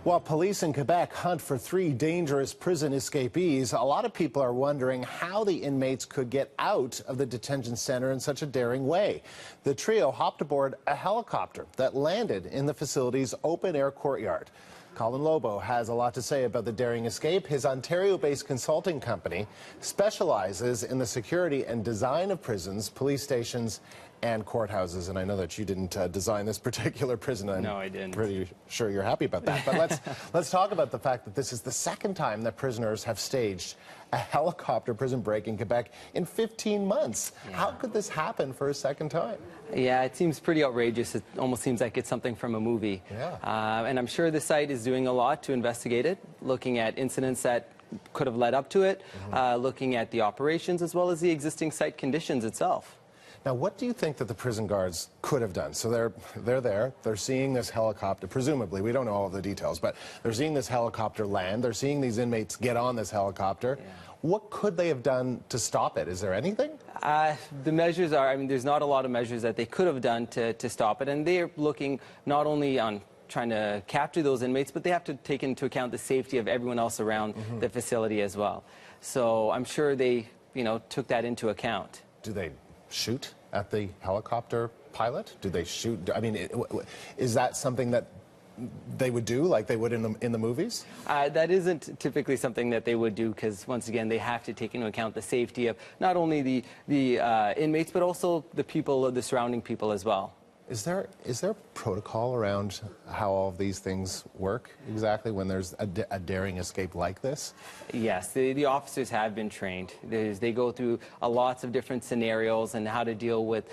While police in Quebec hunt for 3 dangerous prison escapees, a lot of people are wondering how the inmates could get out of the detention center in such a daring way. The trio hopped aboard a helicopter that landed in the facility's open-air courtyard. Colin Lobo has a lot to say about the daring escape. His Ontario-based consulting company specializes in the security and design of prisons, police stations, and courthouses. And I know that you didn't design this particular prison. No, I didn't. Pretty sure you're happy about that. But let's talk about the fact that this is the second time that prisoners have staged a helicopter prison break in Quebec in 15 months. Yeah. How could this happen for a second time? Yeah, it seems pretty outrageous. It almost seems like it's something from a movie. Yeah. And I'm sure the site is doing a lot to investigate it, looking at incidents that could have led up to it, looking at the operations as well as the existing site conditions itself. Now, what do you think that the prison guards could have done? So they're there, they're seeing this helicopter, presumably, we don't know all of the details, but they're seeing this helicopter land, they're seeing these inmates get on this helicopter. Yeah. What could they have done to stop it? Is there anything? The measures are, there's not a lot of measures that they could have done to stop it, and they're looking not only on trying to capture those inmates, but they have to take into account the safety of everyone else around the facility as well. So I'm sure they, took that into account. Do they shoot at the helicopter pilot? Do they shoot? I mean, is that something that they would do like they would in the movies? That isn't typically something that they would do because, once again, they have to take into account the safety of not only the inmates, but also the people, the surrounding people as well. Is there protocol around how all of these things work exactly when there's a daring escape like this? Yes, the officers have been trained. They go through lots of different scenarios and how to deal with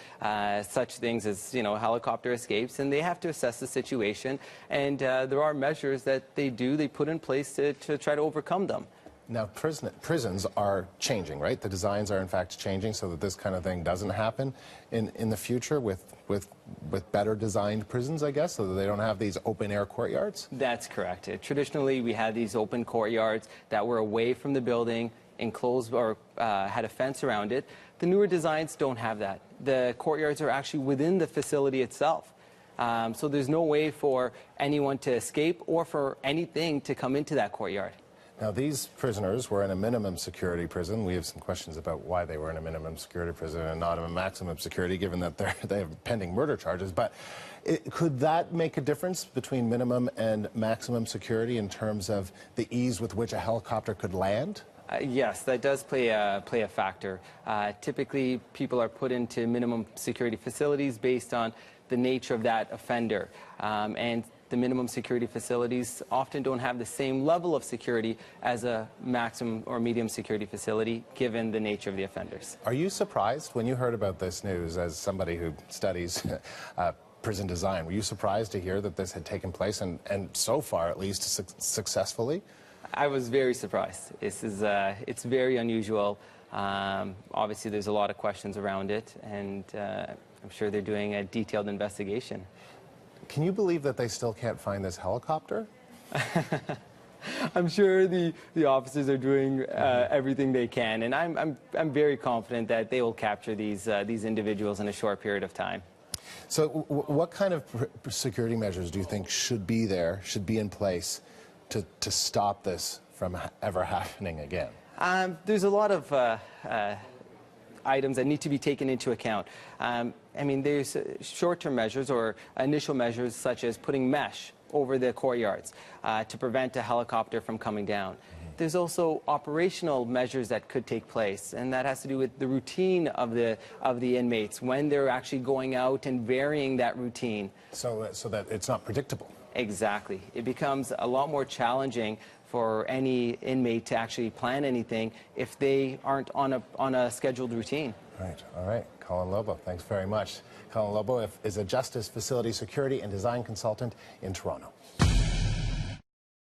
such things as helicopter escapes, and they have to assess the situation. And there are measures that they put in place to try to overcome them. Now, prisons are changing, right? The designs are, in fact, changing so that this kind of thing doesn't happen in the future with better designed prisons, I guess, so that they don't have these open-air courtyards? That's correct. Traditionally, we had these open courtyards that were away from the building, enclosed or had a fence around it. The newer designs don't have that. The courtyards are actually within the facility itself. So there's no way for anyone to escape or for anything to come into that courtyard. Now, these prisoners were in a minimum security prison. We have some questions about why they were in a minimum security prison and not a maximum security, given that they have pending murder charges. But could that make a difference between minimum and maximum security in terms of the ease with which a helicopter could land? Yes, that does play a factor. Typically, people are put into minimum security facilities based on the nature of that offender. And the minimum security facilities often don't have the same level of security as a maximum or medium security facility, given the nature of the offenders. Are you surprised when you heard about this news, as somebody who studies prison design, were you surprised to hear that this had taken place, and so far at least successfully? I was very surprised. It's very unusual. Obviously there's a lot of questions around it, and I'm sure they're doing a detailed investigation. Can you believe that they still can't find this helicopter? I'm sure the officers are doing everything they can, and I'm very confident that they will capture these individuals in a short period of time. So what kind of security measures do you think should be in place to stop this from ever happening again? There's a lot of items that need to be taken into account. There's short-term measures or initial measures such as putting mesh over the courtyards to prevent a helicopter from coming down. There's also operational measures that could take place, and that has to do with the routine of the inmates when they're actually going out and varying that routine. So that it's not predictable. Exactly. It becomes a lot more challenging for any inmate to actually plan anything if they aren't on a scheduled routine. Right. All right. Colin Lobo, thanks very much. Colin Lobo is a Justice Facility Security and Design Consultant in Toronto.